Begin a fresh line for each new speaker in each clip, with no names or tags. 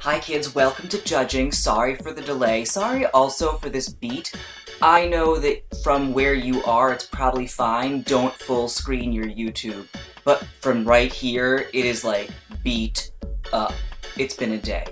Hi kids, welcome to judging. Sorry for the delay. Sorry also for this beat. I know that from where you are it's probably fine. Don't full screen your YouTube. But from right here, it is like beat up. It's been a day.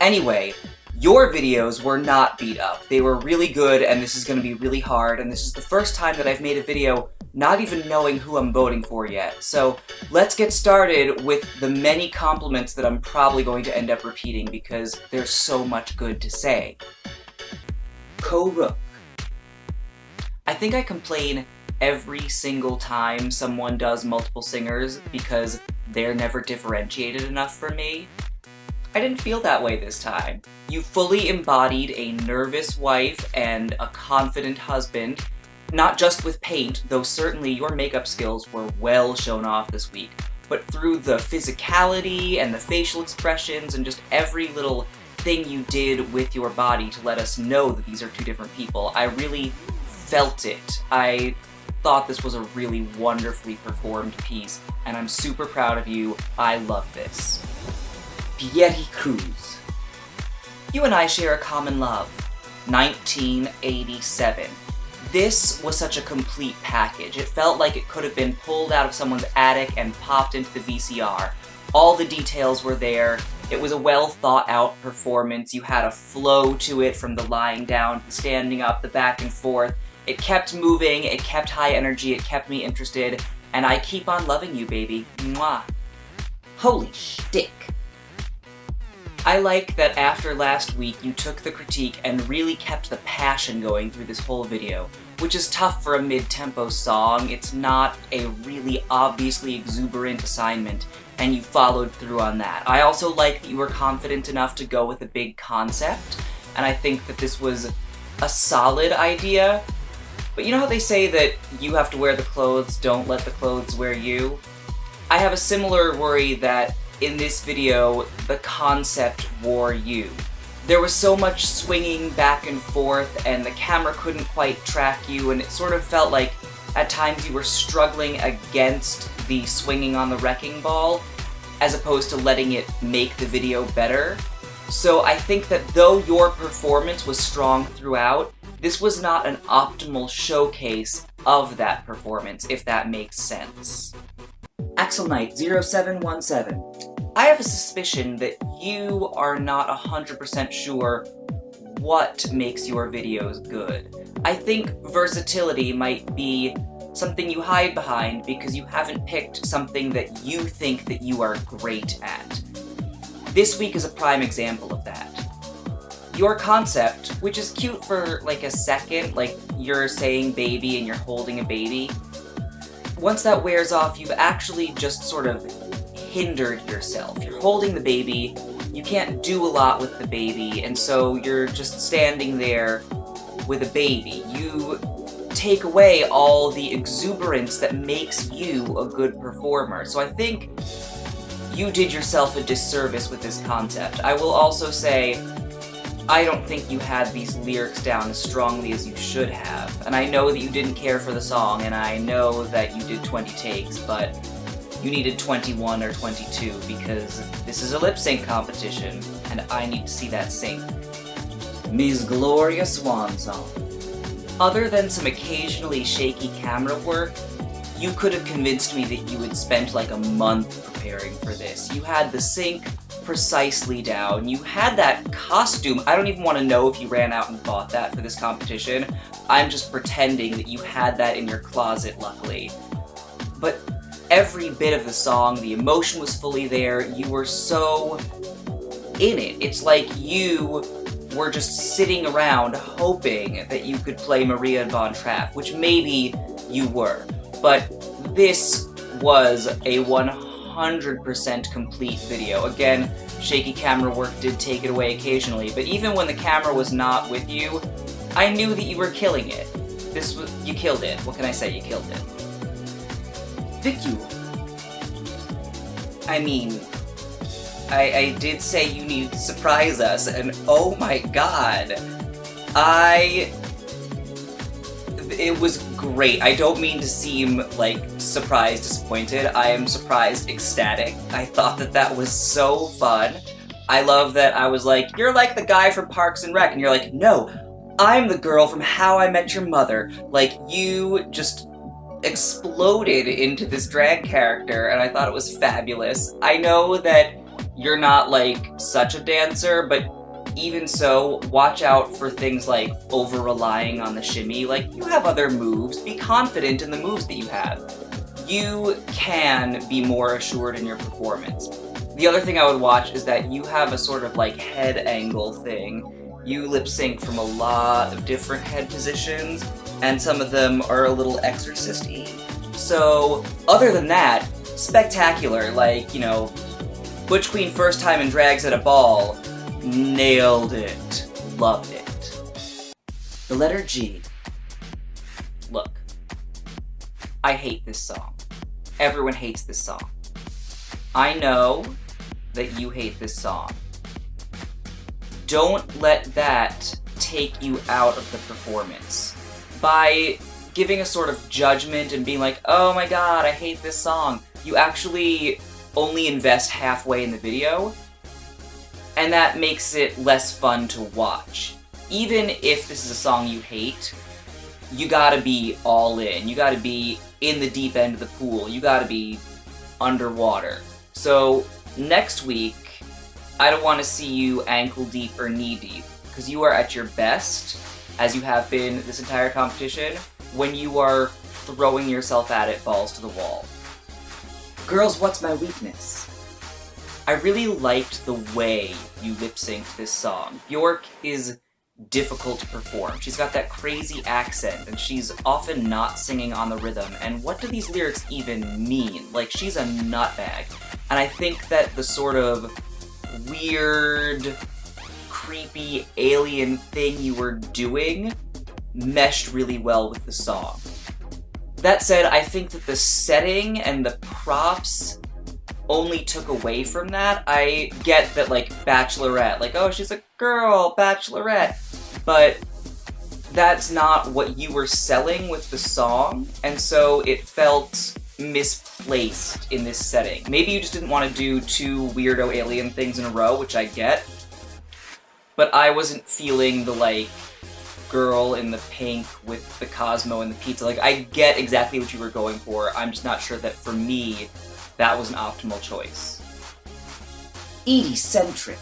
Anyway, your videos were not beat up. They were really good, and this is going to be really hard, and this is the first time that I've made a video not even knowing who I'm voting for yet. So let's get started with the many compliments that I'm probably going to end up repeating because there's so much good to say. Ko-rook. I think I complain every single time someone does multiple singers because they're never differentiated enough for me. I didn't feel that way this time. You fully embodied a nervous wife and a confident husband, not just with paint, though certainly your makeup skills were well shown off this week, but through the physicality and the facial expressions and just every little thing you did with your body to let us know that these are two different people. I really felt it. I thought this was a really wonderfully performed piece, and I'm super proud of you. I love this. Pieri Cruz. You and I share a common love. 1987. This was such a complete package. It felt like it could have been pulled out of someone's attic and popped into the VCR. All the details were there. It was a well thought out performance. You had a flow to it from the lying down, the standing up, the back and forth. It kept moving, it kept high energy, it kept me interested, and I keep on loving you, baby. Mwah. Holy shtick. I like that after last week you took the critique and really kept the passion going through this whole video, which is tough for a mid-tempo song. It's not a really obviously exuberant assignment, and you followed through on that. I also like that you were confident enough to go with a big concept, and I think that this was a solid idea. But you know how they say that you have to wear the clothes, don't let the clothes wear you? I have a similar worry that in this video, the concept wore you. There was so much swinging back and forth, and the camera couldn't quite track you, and it sort of felt like at times you were struggling against the swinging on the wrecking ball, as opposed to letting it make the video better. So I think that though your performance was strong throughout, this was not an optimal showcase of that performance, if that makes sense. Axel Knight 0717. I have a suspicion that you are not 100% sure what makes your videos good. I think versatility might be something you hide behind because you haven't picked something that you think that you are great at. This week is a prime example of that. Your concept, which is cute for like a second, like you're saying baby and you're holding a baby, once that wears off, you've actually just sort of hindered yourself. You're holding the baby, you can't do a lot with the baby, and so you're just standing there with a baby. You take away all the exuberance that makes you a good performer. So I think you did yourself a disservice with this concept. I will also say, I don't think you had these lyrics down as strongly as you should have. And I know that you didn't care for the song, and I know that you did 20 takes, but you needed 21 or 22 because this is a lip sync competition, and I need to see that sync. Ms. Gloria Swan Song. Other than some occasionally shaky camera work, you could have convinced me that you had spent like a month preparing for this. You had the sync precisely down. You had that costume. I don't even want to know if you ran out and bought that for this competition. I'm just pretending that you had that in your closet, luckily. But every bit of the song, the emotion was fully there. You were so in it. It's like you were just sitting around hoping that you could play Maria Von Trapp, which maybe you were. But this was a 100% complete video. Again, shaky camera work did take it away occasionally, but even when the camera was not with you, I knew that you were killing it. You killed it. What can I say? You killed it. Vicu. I mean, I did say you needed to surprise us, and oh my god. It was great. I don't mean to seem, like, surprised, disappointed. I am surprised, ecstatic. I thought that that was so fun. I love that I was like, you're like the guy from Parks and Rec, and you're like, no, I'm the girl from How I Met Your Mother. Like, you just exploded into this drag character, and I thought it was fabulous. I know that you're not, like, such a dancer, but even so, watch out for things like over-relying on the shimmy. Like, you have other moves. Be confident in the moves that you have. You can be more assured in your performance. The other thing I would watch is that you have a sort of like head angle thing. You lip sync from a lot of different head positions, and some of them are a little exorcist-y. So, other than that, spectacular. Like, you know, Butch Queen first time in drags at a ball, nailed it. Loved it. The letter G. Look, I hate this song. Everyone hates this song. I know that you hate this song. Don't let that take you out of the performance. By giving a sort of judgment and being like, oh my god, I hate this song, you actually only invest halfway in the video, and that makes it less fun to watch. Even if this is a song you hate, you gotta be all in. You gotta be in the deep end of the pool. You gotta be underwater. So next week, I don't want to see you ankle deep or knee deep, because you are at your best, as you have been this entire competition, when you are throwing yourself at it balls to the wall. Girls, what's my weakness? I really liked the way you lip-synced this song. Bjork is difficult to perform. She's got that crazy accent, and she's often not singing on the rhythm, and what do these lyrics even mean? Like, she's a nutbag. And I think that the sort of weird, creepy alien thing you were doing meshed really well with the song. That said, I think that the setting and the props only took away from that. I get that, like, bachelorette, like, oh, she's a girl, bachelorette, but that's not what you were selling with the song, and so it felt misplaced in this setting. Maybe you just didn't want to do two weirdo alien things in a row, which I get, but I wasn't feeling the, like, girl in the pink with the Cosmo and the pizza. Like, I get exactly what you were going for, I'm just not sure that for me, that was an optimal choice. Edie-centric.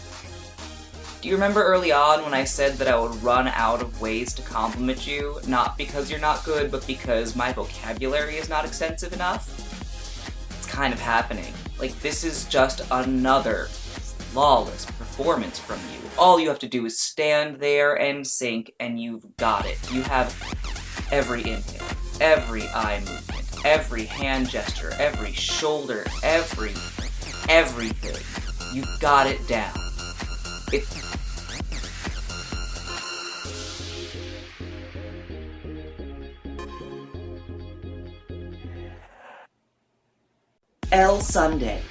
Do you remember early on when I said that I would run out of ways to compliment you? Not because you're not good, but because my vocabulary is not extensive enough? It's kind of happening. Like, this is just another flawless performance from you. All you have to do is stand there and sync, and you've got it. You have every inhale, every eye movement, every hand gesture, every shoulder, everything. You've got it down. L Sunday.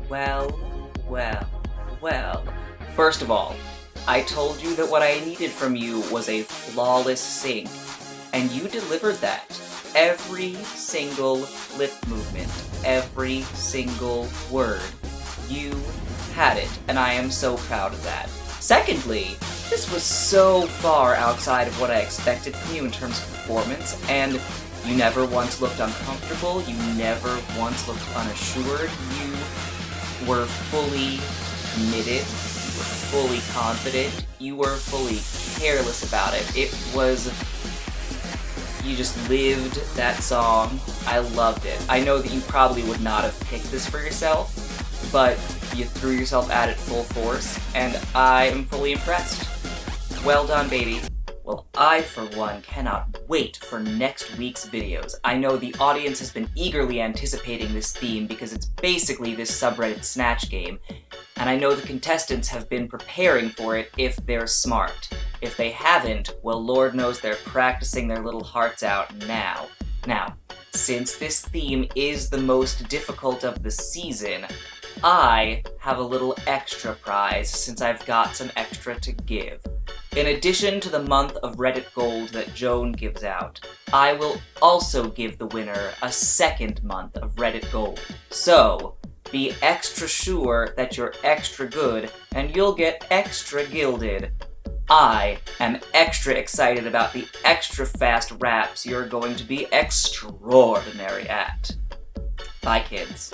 Well. First of all, I told you that what I needed from you was a flawless sync, and you delivered that. Every single lip movement, every single word, you had it, and I am so proud of that. Secondly, this was so far outside of what I expected from you in terms of performance, and you never once looked uncomfortable, you never once looked unassured, you were fully committed, you were fully confident, you were fully careless about it. It was... you just lived that song. I loved it. I know that you probably would not have picked this for yourself, but you threw yourself at it full force, and I am fully impressed. Well done, baby. Well, I, for one, cannot wait for next week's videos. I know the audience has been eagerly anticipating this theme because it's basically this subreddit Snatch game, and I know the contestants have been preparing for it if they're smart. If they haven't, well, Lord knows they're practicing their little hearts out now. Now, since this theme is the most difficult of the season, I have a little extra prize since I've got some extra to give. In addition to the month of Reddit Gold that Joan gives out, I will also give the winner a second month of Reddit Gold. So, Be extra sure that you're extra good, and you'll get extra gilded. I am extra excited about the extra fast raps you're going to be extraordinary at. Bye, kids.